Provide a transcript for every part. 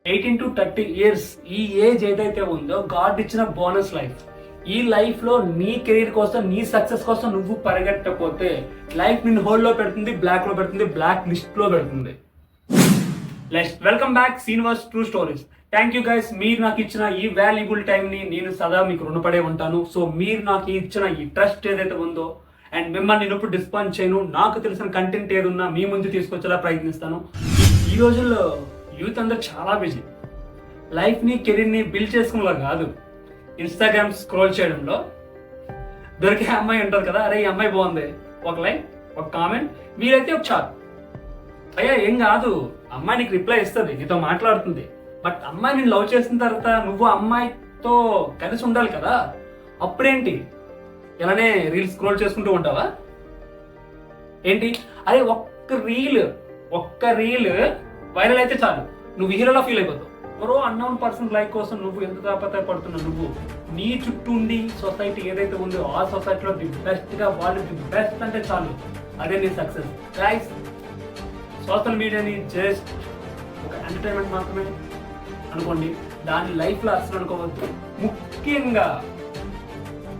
18 to 30 years ఈ age ఏదైతే ఉందో గాడ్ ఇచ్చిన బోనస్ లైఫ్. ఈ లైఫ్ లో నీ కెరీర్ కోసం, నీ సక్సెస్ కోసం నువ్వు పరిగెట్టకపోతే లైఫ్ నిన్ను హోల్డ్ లో పెడుతుంది, బ్లాక్ లో పెడుతుంది, బ్లాక్ లిస్ట్ లో పెడుతుంది. Welcome back Srinivas true stories. Thank you guys. మీరు నాకు ఇచ్చిన ఈ వాల్యుబుల్ టైం ని నేను సదా మీకు రుణపడే ఉంటాను. సో మీరు నాకు ఇచ్చిన ఈ ట్రస్ట్ ఏదైతే ఉందో అండ్ మిమ్మల్ని నేను ఎప్పుడు డిస్పాయింట్ చేయను. నాకు తెలిసిన కంటెంట్ ఏదున్నా మీ ముందు తీసుకొచ్చేలా ప్రయత్నిస్తాను. ఈ రోజుల్లో యూత్ అందరూ చాలా బిజీ. లైఫ్ని, కెరీర్ని బిల్డ్ చేసుకునేలా కాదు, ఇన్స్టాగ్రామ్ స్క్రోల్ చేయడంలో దొరికే అమ్మాయి ఉంటుంది కదా, అరే ఈ అమ్మాయి బాగుంది, ఒక లైక్, ఒక కామెంట్, వీలైతే ఒక చాట్. అయ్యా ఏం కాదు, అమ్మాయి నీకు రిప్లై ఇస్తుంది, నీతో మాట్లాడుతుంది. బట్ అమ్మాయి నేను లవ్ చేసిన తర్వాత నువ్వు అమ్మాయితో కలిసి ఉండాలి కదా, అప్పుడేంటి ఇలానే రీల్స్ స్క్రోల్ చేసుకుంటూ ఉంటావా ఏంటి? అరే ఒక్క రీల్ వైరల్ అయితే చాలు, నువ్వు హీరోలా ఫీల్ అయిపోతావు. ఎవరో అన్నోన్ పర్సన్ లైక్ కోసం నువ్వు ఎంత తాపత్రయ పడుతున్నావు. నువ్వు నీ చుట్టూ ఉండి సొసైటీ ఏదైతే ఉందో ఆ సొసైటీలో ది బెస్ట్ గా, వాళ్ళు ది బెస్ట్ అంటే చాలు, అదే నీ సక్సెస్. గైస్, సోషల్ మీడియాని జస్ట్ ఒక ఎంటర్టైన్మెంట్ మాత్రమే అనుకోండి, దాని లైఫ్ లో అసలు అనుకోవద్దు. ముఖ్యంగా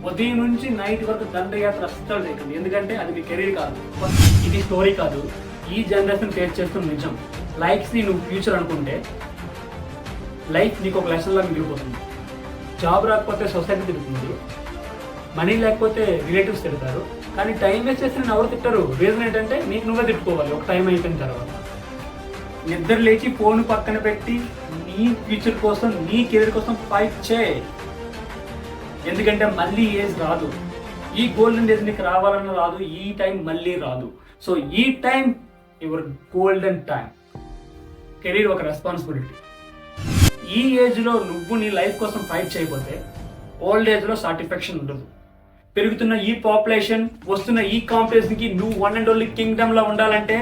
ఉదయం నుంచి నైట్ వరకు దండయాత్ర అస్సలు చేయకండి, ఎందుకంటే అది మీ కెరీర్ కాదు, ఇది స్టోరీ కాదు. ఈ జనరేషన్ ఫేస్ చేస్తున్న నిజం. లైఫ్ని నువ్వు ఫ్యూచర్ అనుకుంటే లైఫ్ నీకు ఒక లెసన్ లాగా మిగిలిపోతుంది. జాబ్ రాకపోతే సొసైటీ తిరుగుతుంది, మనీ లేకపోతే రిలేటివ్స్ తిడతారు, కానీ టైం వేస్ట్ చేస్తే నేను ఎవరు తిట్టారు. రీజన్ ఏంటంటే నీకు నువ్వే తిట్టుకోవాలి ఒక టైం అయిపోయిన తర్వాత. నిద్ర లేచి ఫోన్ పక్కన పెట్టి నీ ఫ్యూచర్ కోసం, నీ కెరీర్ కోసం ఫైట్ చేయి. ఎందుకంటే మళ్ళీ ఏజ్ రాదు, ఈ గోల్డెన్ డేస్ నీకు రావాలన్నా రాదు, ఈ టైం మళ్ళీ రాదు. సో ఈ time your golden time. Career ఒక రెస్పాన్సిబిలిటీ. ఈ ఏజ్లో నువ్వు నీ లైఫ్ కోసం ఫైట్ చేయకపోతే ఓల్డ్ ఏజ్లో సాటిస్ఫాక్షన్ ఉండదు. పెరుగుతున్న ఈ పాపులేషన్, వస్తున్న ఈ కాంపిటీషన్కి నువ్వు వన్ అండ్ ఓన్లీ కింగ్డమ్లో ఉండాలంటే,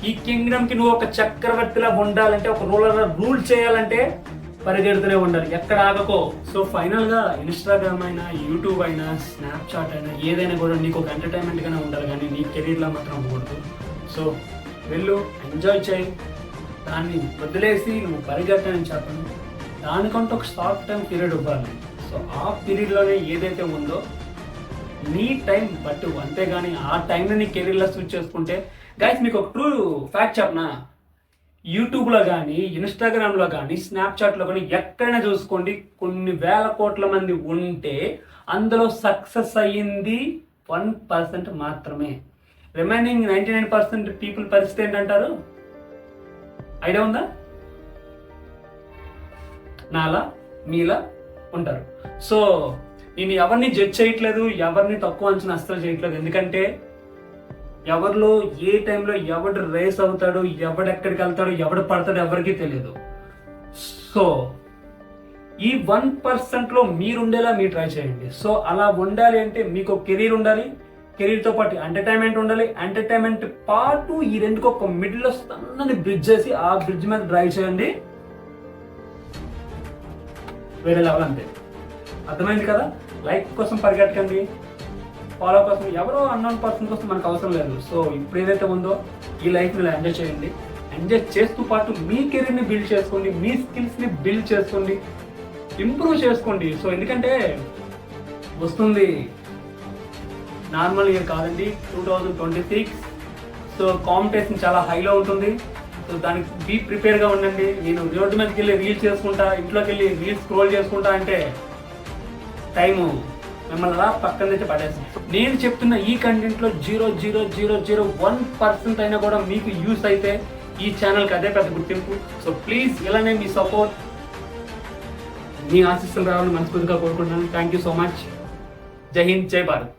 ఈ కింగ్డమ్కి నువ్వు ఒక చక్రవర్తిలా ఉండాలంటే, ఒక రూల్ చేయాలంటే పరిగెడుతూనే ఉండాలి, ఎక్కడ ఆగకో. సో ఫైనల్గా ఇన్స్టాగ్రామ్ అయినా, యూట్యూబ్ అయినా, స్నాప్చాట్ అయినా, ఏదైనా కూడా నీకు ఒక ఎంటర్టైన్మెంట్గానే ఉండాలి, కానీ నీ కెరీర్లో మాత్రం అవ్వకూడదు. సో వెళ్ళు, ఎంజాయ్ చేయి, దాన్ని వదిలేసి నువ్వు పరిగెట్టని చెప్పను. దానికంటే ఒక షార్ట్ టైం పీరియడ్ ఇవ్వాలి. సో ఆ పీరియడ్లోనే ఏదైతే ఉందో నీ టైం బట్టు, అంతేగాని ఆ టైంని నీ కెరీర్లో స్విచ్ చేసుకుంటే. గైస్, మీకు ఒక ట్రూ ఫ్యాక్ట్ చెప్పనా, యూట్యూబ్లో కానీ, ఇన్స్టాగ్రామ్లో కానీ, స్నాప్చాట్లో కానీ ఎక్కడైనా చూసుకోండి, కొన్ని వేల కోట్ల మంది ఉంటే అందులో సక్సెస్ అయ్యింది 1% మాత్రమే. రిమైనింగ్ 99% పీపుల్ పరిస్థితి ఏంటంటారు? ఐడియా ఉందా? నాలా మీలా ఉంటారు. సో నేను ఎవరిని జడ్జ్ చేయట్లేదు, ఎవరిని తక్కువ అంచనా అస్సలు చేయట్లేదు. ఎందుకంటే ఎవరిలో ఏ టైంలో ఎవడు రేస్ అవుతాడు, ఎవడెక్కడికి వెళ్తాడు, ఎవడు పడతాడు ఎవరికి తెలియదు. సో ఈ 1%లో మీరు ఉండేలా మీరు ట్రై చేయండి. సో అలా ఉండాలి అంటే మీకు కెరీర్ ఉండాలి, కెరీర్తో పాటు ఎంటర్టైన్మెంట్ ఉండాలి, ఎంటర్టైన్మెంట్ పాటు ఈ రెండుకి ఒక మిడిల్లో సన్నని బ్రిడ్జ్ చేసి ఆ బ్రిడ్జ్ మీద డ్రైవ్ చేయండి, వేరే లెవెల్. అంతే, అర్థమైంది కదా? లైక్ కోసం పరిగెట్టకండి, ఫాలో కోసం, ఎవరో అన్నోన్ పర్సన్ కోసం మనకు అవసరం లేదు. సో ఇప్పుడు ఏదైతే ఉందో ఈ లైఫ్ మీరు ఎంజాయ్ చేయండి. ఎంజాయ్ చేస్తూ పాటు మీ కెరీర్ని బిల్డ్ చేసుకోండి, మీ స్కిల్స్ని బిల్డ్ చేసుకోండి, ఇంప్రూవ్ చేసుకోండి. సో ఎందుకంటే వస్తుంది, నార్మల్ ఇయర్ కాదండి, 2026. సో కాంపిటీషన్ చాలా హైలో ఉంటుంది. సో దానికి బీ ప్రిపేర్గా ఉండండి. నేను రోడ్డు మీదకి వెళ్ళి రీల్స్ చేసుకుంటా, ఇంట్లోకి వెళ్ళి రీల్స్ స్క్రోల్ చేసుకుంటా అంటే టైము మిమ్మల్ని అలా పక్కన నుంచి పడేస్తాను. నేను చెప్తున్న ఈ కంటెంట్లో 0.0001% అయినా కూడా మీకు యూస్ అయితే ఈ ఛానల్కి అదే పెద్ద గుర్తింపు. సో ప్లీజ్ ఇలానే మీ సపోర్ట్, మీ ఆశీస్సులు రావాలని మనస్ఫూర్తిగా కోరుకుంటున్నాను. Thank you so much. జై హింద్, జై భారత్.